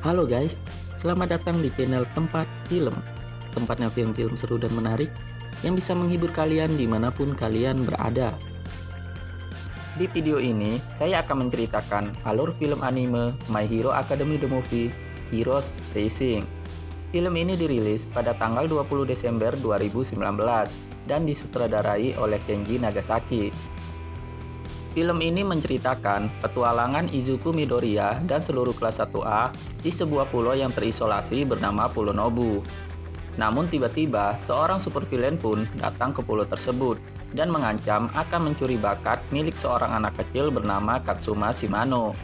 Halo guys, selamat datang di channel Tempat Film. Tempatnya film-film seru dan menarik yang bisa menghibur kalian dimanapun kalian berada. Di video ini, saya akan menceritakan alur film anime My Hero Academy The Movie Heroes Rising. Film ini dirilis pada tanggal 20 Desember 2019 dan disutradarai oleh Kenji Nagasaki. Film ini menceritakan petualangan Izuku Midoriya dan seluruh kelas 1A di sebuah pulau yang terisolasi bernama Pulau Nobu. Namun tiba-tiba seorang supervillain pun datang ke pulau tersebut dan mengancam akan mencuri bakat milik seorang anak kecil bernama Katsuma Shimano.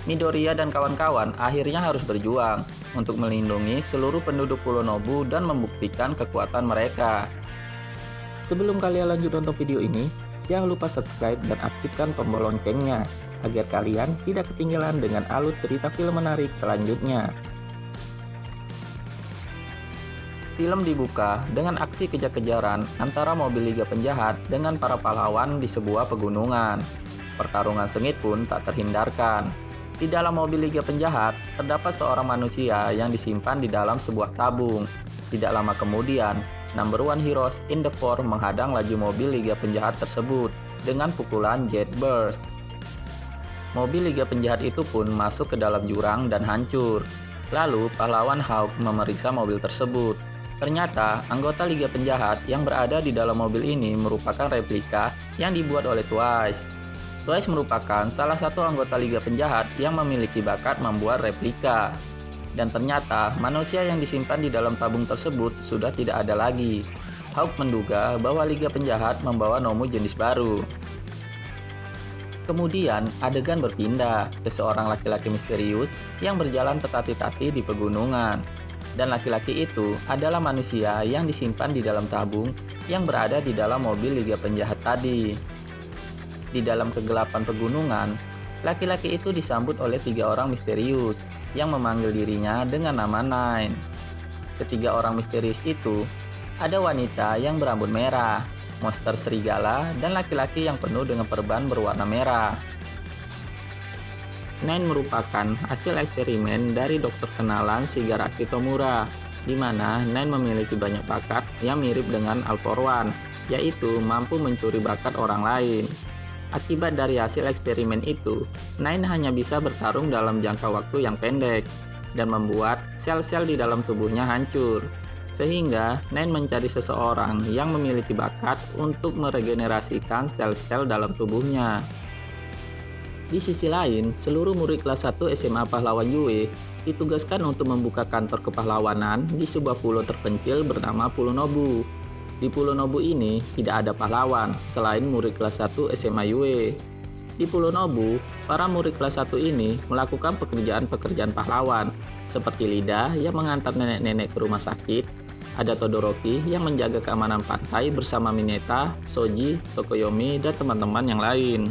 Midoriya dan kawan-kawan akhirnya harus berjuang untuk melindungi seluruh penduduk Pulau Nobu dan membuktikan kekuatan mereka. Sebelum kalian lanjut nonton video ini, jangan lupa subscribe dan aktifkan tombol loncengnya agar kalian tidak ketinggalan dengan alur cerita film menarik selanjutnya. Film dibuka dengan aksi kejar-kejaran antara mobil Liga Penjahat dengan para pahlawan di sebuah pegunungan. Pertarungan sengit pun tak terhindarkan. Di dalam mobil Liga Penjahat, terdapat seorang manusia yang disimpan di dalam sebuah tabung. Tidak lama kemudian, Number One Heroes in the Four menghadang laju mobil Liga Penjahat tersebut dengan pukulan Jet Burst. Mobil Liga Penjahat itu pun masuk ke dalam jurang dan hancur. Lalu, pahlawan Hawk memeriksa mobil tersebut. Ternyata, anggota Liga Penjahat yang berada di dalam mobil ini merupakan replika yang dibuat oleh Twice. Twice merupakan salah satu anggota Liga Penjahat yang memiliki bakat membuat replika. Dan ternyata manusia yang disimpan di dalam tabung tersebut sudah tidak ada lagi. Hawk menduga bahwa Liga Penjahat membawa Nomu jenis baru. Kemudian adegan berpindah ke seorang laki-laki misterius yang berjalan tertati-tati di pegunungan. Dan laki-laki itu adalah manusia yang disimpan di dalam tabung yang berada di dalam mobil Liga Penjahat tadi. Di dalam kegelapan pegunungan, laki-laki itu disambut oleh 3 orang misterius yang memanggil dirinya dengan nama Nine. Ketiga orang misterius itu ada wanita yang berambut merah, monster serigala, dan laki-laki yang penuh dengan perban berwarna merah. Nine merupakan hasil eksperimen dari dokter kenalan Shigaraki Tomura, di mana Nine memiliki banyak bakat yang mirip dengan All For One, yaitu mampu mencuri bakat orang lain. Akibat dari hasil eksperimen itu, Nine hanya bisa bertarung dalam jangka waktu yang pendek dan membuat sel-sel di dalam tubuhnya hancur. Sehingga Nine mencari seseorang yang memiliki bakat untuk meregenerasikan sel-sel dalam tubuhnya. Di sisi lain, seluruh murid kelas 1 SMA Pahlawan Yue ditugaskan untuk membuka kantor kepahlawanan di sebuah pulau terpencil bernama Pulau Nobu. Di Pulau Nobu ini tidak ada pahlawan selain murid kelas 1 SMA Yue. Di Pulau Nobu, para murid kelas 1 ini melakukan pekerjaan-pekerjaan pahlawan seperti Lida yang mengantar nenek-nenek ke rumah sakit, ada Todoroki yang menjaga keamanan pantai bersama Mineta, Shoji, Tokoyomi, dan teman-teman yang lain.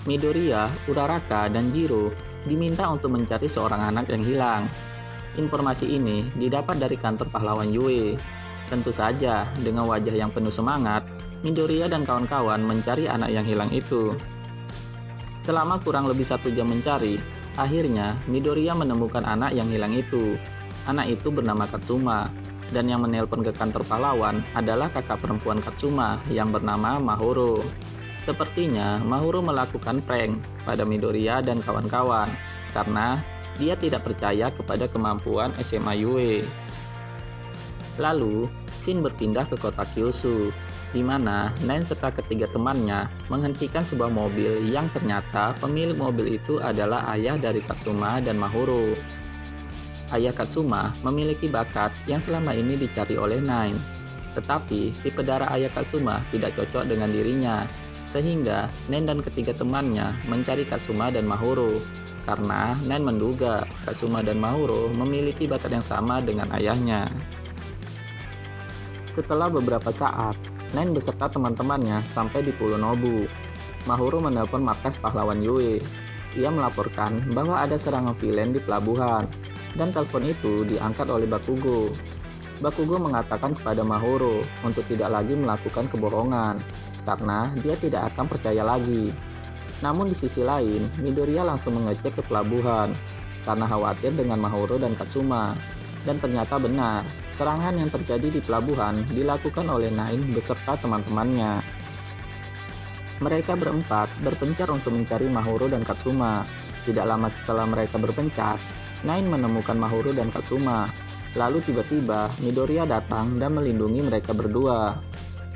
Midoriya, Uraraka, dan Jiro diminta untuk mencari seorang anak yang hilang. Informasi ini didapat dari kantor pahlawan Yue. Tentu saja, dengan wajah yang penuh semangat, Midoriya dan kawan-kawan mencari anak yang hilang itu. Selama kurang lebih 1 jam mencari, akhirnya Midoriya menemukan anak yang hilang itu. Anak itu bernama Katsuma, dan yang menelpon ke kantor pahlawan adalah kakak perempuan Katsuma yang bernama Mahoro. Sepertinya Mahoro melakukan prank pada Midoriya dan kawan-kawan, karena dia tidak percaya kepada kemampuan SMA Yue. Lalu, scene berpindah ke kota Kyushu, di mana Nine serta ketiga temannya menghentikan sebuah mobil yang ternyata pemilik mobil itu adalah ayah dari Katsuma dan Mahoro. Ayah Katsuma memiliki bakat yang selama ini dicari oleh Nine, tetapi tipe darah ayah Katsuma tidak cocok dengan dirinya, sehingga Nine dan ketiga temannya mencari Katsuma dan Mahoro, karena Nine menduga Katsuma dan Mahoro memiliki bakat yang sama dengan ayahnya. Setelah beberapa saat, Nine beserta teman-temannya sampai di Pulau Nobu. Mahoro menelpon markas pahlawan Yue. Ia melaporkan bahwa ada serangan villain di pelabuhan, dan telepon itu diangkat oleh Bakugo. Bakugo mengatakan kepada Mahoro untuk tidak lagi melakukan kebohongan, karena dia tidak akan percaya lagi. Namun di sisi lain, Midoriya langsung mengecek ke pelabuhan. karena khawatir dengan Mahoru dan Katsuma. Dan ternyata benar, serangan yang terjadi di pelabuhan dilakukan oleh Nine beserta teman-temannya. Mereka berempat berpencar untuk mencari Mahoru dan Katsuma. Tidak lama setelah mereka berpencar, Nine menemukan Mahoru dan Katsuma. Lalu tiba-tiba Midoriya datang dan melindungi mereka berdua.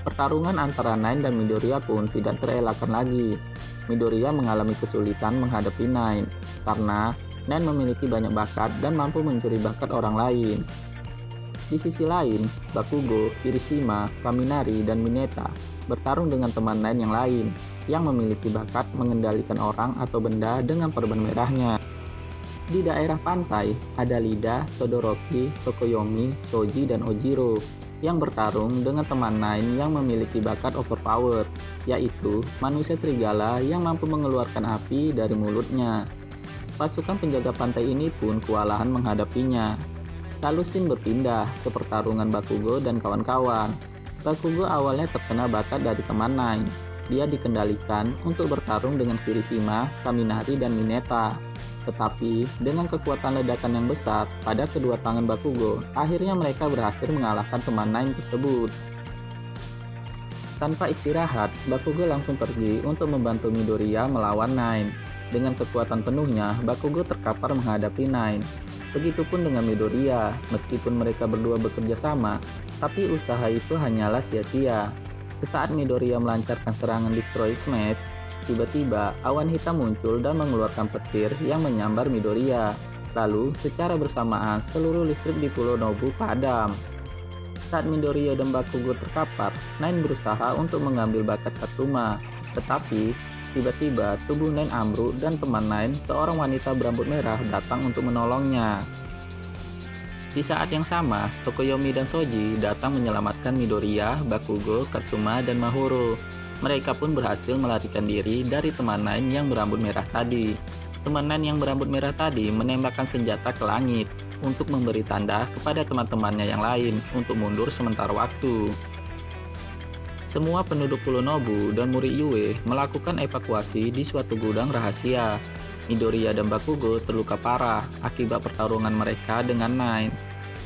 Pertarungan antara Nine dan Midoriya pun tidak terelakkan lagi. Midoriya mengalami kesulitan menghadapi Nine karena Nine memiliki banyak bakat dan mampu mencuri bakat orang lain. Di sisi lain, Bakugo, Kirishima, Kaminari, dan Mineta bertarung dengan teman Nine yang lain yang memiliki bakat mengendalikan orang atau benda dengan perban merahnya. Di daerah pantai, ada Lida, Todoroki, Tokoyomi, Soji, dan Ojiro yang bertarung dengan teman Nine yang memiliki bakat overpower, yaitu manusia serigala yang mampu mengeluarkan api dari mulutnya. Pasukan penjaga pantai ini pun kewalahan menghadapinya. Lalu scene berpindah ke pertarungan Bakugo dan kawan-kawan. Bakugo awalnya terkena bakat dari teman Nine. Dia dikendalikan untuk bertarung dengan Kirishima, Kaminari, dan Mineta. Tetapi dengan kekuatan ledakan yang besar pada kedua tangan Bakugo, akhirnya mereka berhasil mengalahkan teman Nine tersebut. Tanpa istirahat, Bakugo langsung pergi untuk membantu Midoriya melawan Nine. Dengan kekuatan penuhnya, Bakugo terkapar menghadapi Nine. Begitupun dengan Midoriya, meskipun mereka berdua bekerja sama, tapi usaha itu hanyalah sia-sia. Saat Midoriya melancarkan serangan Destroy Smash, tiba-tiba awan hitam muncul dan mengeluarkan petir yang menyambar Midoriya. Lalu, secara bersamaan seluruh listrik di Pulau Nobu padam. Saat Midoriya dan Bakugo terkapar, Nine berusaha untuk mengambil bakat Katsuma, tetapi tiba-tiba tubuh Nine ambruk dan teman Nine, seorang wanita berambut merah, datang untuk menolongnya. Di saat yang sama, Tokoyomi dan Soji datang menyelamatkan Midoriya, Bakugo, Katsuma, dan Mahoru. Mereka pun berhasil melarikan diri dari teman Nine yang berambut merah tadi. Teman Nine yang berambut merah tadi menembakkan senjata ke langit untuk memberi tanda kepada teman-temannya yang lain untuk mundur sementara waktu. Semua penduduk Pulau Nobu dan murid Yue melakukan evakuasi di suatu gudang rahasia. Midoriya dan Bakugo terluka parah akibat pertarungan mereka dengan Nine.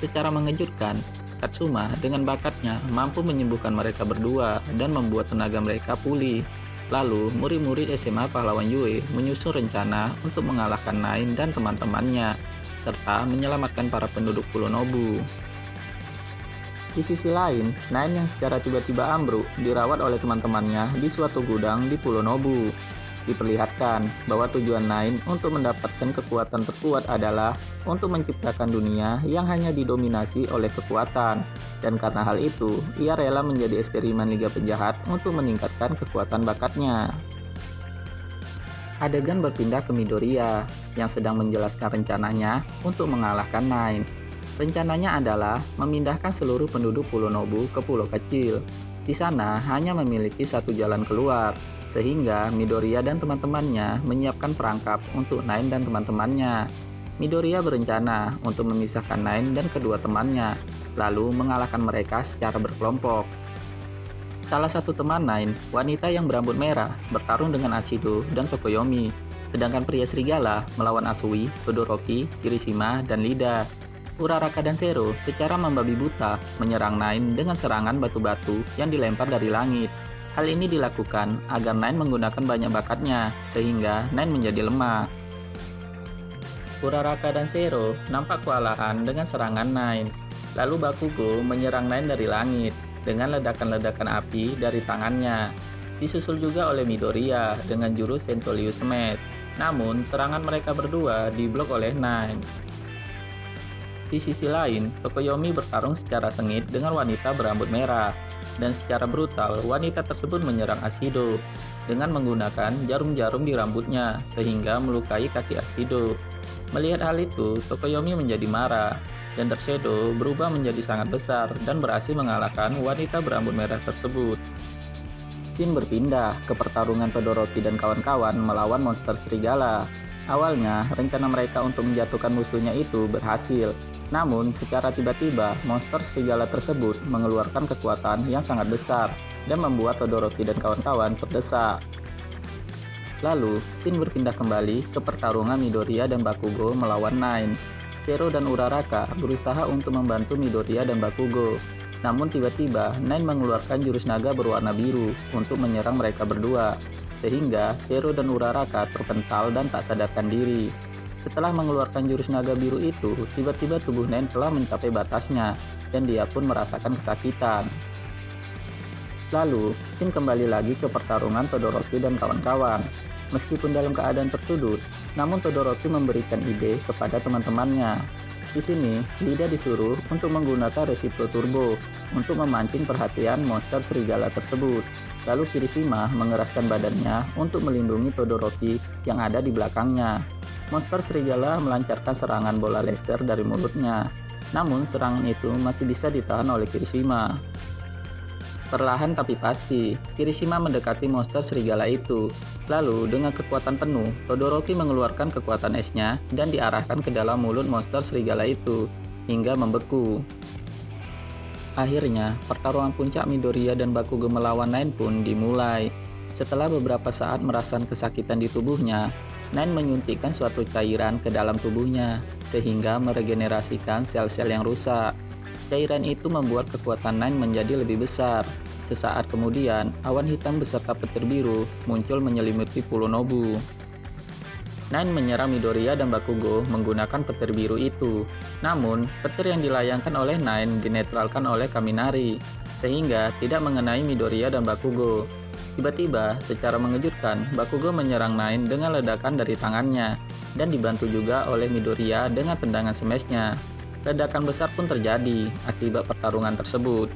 Secara mengejutkan, Katsuma dengan bakatnya mampu menyembuhkan mereka berdua dan membuat tenaga mereka pulih. Lalu, murid-murid SMA Pahlawan Yue menyusun rencana untuk mengalahkan Nine dan teman-temannya, serta menyelamatkan para penduduk Pulau Nobu. Di sisi lain, Nine yang secara tiba-tiba ambruk dirawat oleh teman-temannya di suatu gudang di Pulau Nobu. Diperlihatkan bahwa tujuan Nine untuk mendapatkan kekuatan terkuat adalah untuk menciptakan dunia yang hanya didominasi oleh kekuatan. Dan karena hal itu, ia rela menjadi eksperimen Liga Penjahat untuk meningkatkan kekuatan bakatnya. Adegan berpindah ke Midoriya yang sedang menjelaskan rencananya untuk mengalahkan Nine. Rencananya adalah memindahkan seluruh penduduk Pulau Nobu ke pulau kecil. Di sana hanya memiliki satu jalan keluar, sehingga Midoriya dan teman-temannya menyiapkan perangkap untuk Nine dan teman-temannya. Midoriya berencana untuk memisahkan Nine dan kedua temannya, lalu mengalahkan mereka secara berkelompok. Salah satu teman Nine, wanita yang berambut merah, bertarung dengan Ashido dan Tokoyomi, sedangkan pria serigala melawan Asui, Todoroki, Kirishima, dan Lida. Uraraka dan Zero secara membabi buta menyerang Nine dengan serangan batu-batu yang dilempar dari langit. Hal ini dilakukan agar Nine menggunakan banyak bakatnya, sehingga Nine menjadi lemah. Uraraka dan Zero nampak kewalahan dengan serangan Nine. Lalu Bakugo menyerang Nine dari langit dengan ledakan-ledakan api dari tangannya. Disusul juga oleh Midoriya dengan jurus Sentolius Smash. Namun, serangan mereka berdua diblok oleh Nine. Di sisi lain, Tokoyomi bertarung secara sengit dengan wanita berambut merah, dan secara brutal wanita tersebut menyerang Ashido dengan menggunakan jarum-jarum di rambutnya sehingga melukai kaki Ashido. Melihat hal itu, Tokoyomi menjadi marah, dan Dark Shadow berubah menjadi sangat besar dan berhasil mengalahkan wanita berambut merah tersebut. Scene berpindah ke pertarungan Todoroki dan kawan-kawan melawan monster serigala. Awalnya, rencana mereka untuk menjatuhkan musuhnya itu berhasil. Namun, secara tiba-tiba, monster serigala tersebut mengeluarkan kekuatan yang sangat besar dan membuat Todoroki dan kawan-kawan terdesak. Lalu, scene berpindah kembali ke pertarungan Midoriya dan Bakugo melawan Nine. Zero dan Uraraka berusaha untuk membantu Midoriya dan Bakugo. Namun tiba-tiba, Nine mengeluarkan jurus naga berwarna biru untuk menyerang mereka berdua. Sehingga Zero dan Uraraka terpental dan tak sadarkan diri. Setelah mengeluarkan jurus naga biru itu, tiba-tiba tubuh Nine telah mencapai batasnya, dan dia pun merasakan kesakitan. Lalu, scene kembali lagi ke pertarungan Todoroki dan kawan-kawan. Meskipun dalam keadaan tersudut, namun Todoroki memberikan ide kepada teman-temannya. Di sini, Lida disuruh untuk menggunakan Resipro Turbo untuk memancing perhatian monster serigala tersebut. Lalu Kirishima mengeraskan badannya untuk melindungi Todoroki yang ada di belakangnya. Monster serigala melancarkan serangan bola laser dari mulutnya. Namun serangan itu masih bisa ditahan oleh Kirishima. Perlahan tapi pasti, Kirishima mendekati monster serigala itu. Lalu, dengan kekuatan penuh, Todoroki mengeluarkan kekuatan esnya dan diarahkan ke dalam mulut monster serigala itu, hingga membeku. Akhirnya, pertarungan puncak Midoriya dan Bakugo melawan Nine pun dimulai. Setelah beberapa saat merasakan kesakitan di tubuhnya, Nine menyuntikkan suatu cairan ke dalam tubuhnya, sehingga meregenerasikan sel-sel yang rusak. Cairan itu membuat kekuatan Nine menjadi lebih besar. Sesaat kemudian, awan hitam beserta petir biru muncul menyelimuti Pulau Nobu. Nine menyerang Midoriya dan Bakugo menggunakan petir biru itu. Namun, petir yang dilayangkan oleh Nine dinetralkan oleh Kaminari, sehingga tidak mengenai Midoriya dan Bakugo. Tiba-tiba, secara mengejutkan, Bakugo menyerang Nine dengan ledakan dari tangannya, dan dibantu juga oleh Midoriya dengan tendangan smash-nya. Ledakan besar pun terjadi akibat pertarungan tersebut.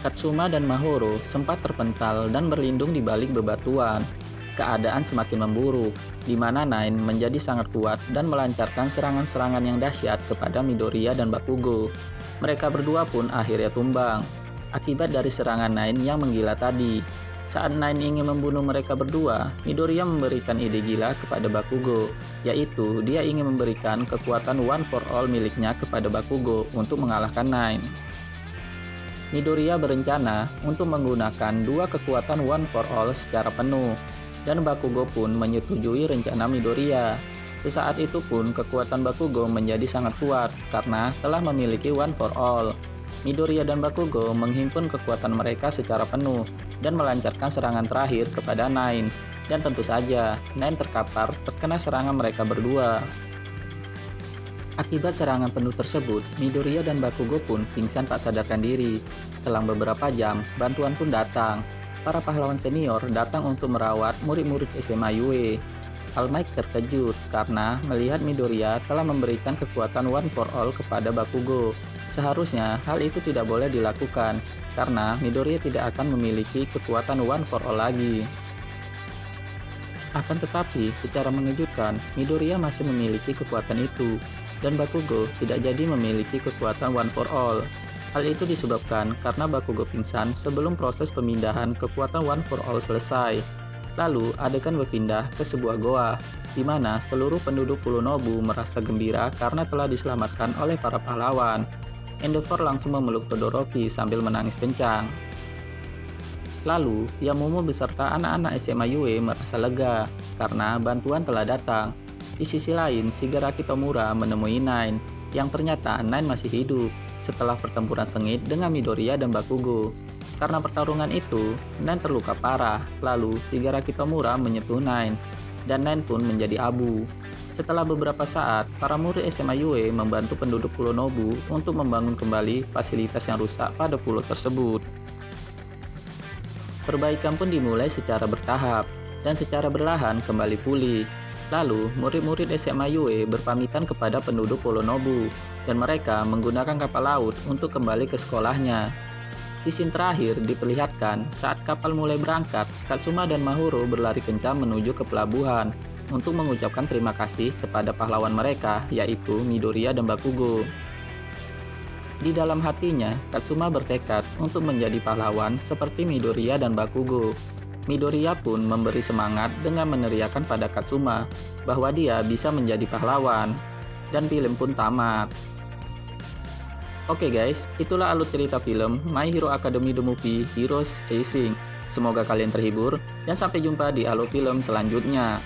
Katsuma dan Mahoro sempat terpental dan berlindung di balik bebatuan. Keadaan semakin memburuk, di mana Nine menjadi sangat kuat dan melancarkan serangan-serangan yang dahsyat kepada Midoriya dan Bakugo. Mereka berdua pun akhirnya tumbang, akibat dari serangan Nine yang menggila tadi. Saat Nine ingin membunuh mereka berdua, Midoriya memberikan ide gila kepada Bakugo, yaitu dia ingin memberikan kekuatan One for All miliknya kepada Bakugo untuk mengalahkan Nine. Midoriya berencana untuk menggunakan dua kekuatan One for All secara penuh, dan Bakugo pun menyetujui rencana Midoriya. Sesaat itu pun kekuatan Bakugo menjadi sangat kuat karena telah memiliki One for All. Midoriya dan Bakugo menghimpun kekuatan mereka secara penuh dan melancarkan serangan terakhir kepada Nine. Dan tentu saja, Nine terkapar terkena serangan mereka berdua. Akibat serangan penuh tersebut, Midoriya dan Bakugo pun pingsan tak sadarkan diri. Selang beberapa jam, bantuan pun datang. Para pahlawan senior datang untuk merawat murid-murid SMA Yue. All Might terkejut karena melihat Midoriya telah memberikan kekuatan One for All kepada Bakugo. Seharusnya hal itu tidak boleh dilakukan, karena Midoriya tidak akan memiliki kekuatan One for All lagi. Akan tetapi, secara mengejutkan, Midoriya masih memiliki kekuatan itu, dan Bakugo tidak jadi memiliki kekuatan One for All. Hal itu disebabkan karena Bakugo pingsan sebelum proses pemindahan kekuatan One for All selesai. Lalu, adegan berpindah ke sebuah goa, di mana seluruh penduduk Pulau Nobu merasa gembira karena telah diselamatkan oleh para pahlawan. Endeavor langsung memeluk Todoroki sambil menangis kencang. Lalu, Yamomo beserta anak-anak SMA Yue merasa lega karena bantuan telah datang. Di sisi lain, Shigaraki Tomura menemui Nine, yang ternyata Nine masih hidup setelah pertempuran sengit dengan Midoriya dan Bakugo. Karena pertarungan itu, Nine terluka parah, lalu Shigaraki Tomura menyentuh Nine, dan Nine pun menjadi abu. Setelah beberapa saat, para murid SMA Yue membantu penduduk Pulau Nobu untuk membangun kembali fasilitas yang rusak pada pulau tersebut. Perbaikan pun dimulai secara bertahap, dan secara berlahan kembali pulih. Lalu, murid-murid SMA Yue berpamitan kepada penduduk Pulau Nobu, dan mereka menggunakan kapal laut untuk kembali ke sekolahnya. Di scene terakhir diperlihatkan saat kapal mulai berangkat, Katsuma dan Mahoro berlari kencang menuju ke pelabuhan untuk mengucapkan terima kasih kepada pahlawan mereka, yaitu Midoriya dan Bakugo. Di dalam hatinya, Katsuma bertekad untuk menjadi pahlawan seperti Midoriya dan Bakugo. Midoriya pun memberi semangat dengan meneriakkan pada Katsuma bahwa dia bisa menjadi pahlawan. Dan film pun tamat. Oke guys, itulah alur cerita film My Hero Academia The Movie Heroes Rising. Semoga kalian terhibur dan sampai jumpa di Halo Film selanjutnya.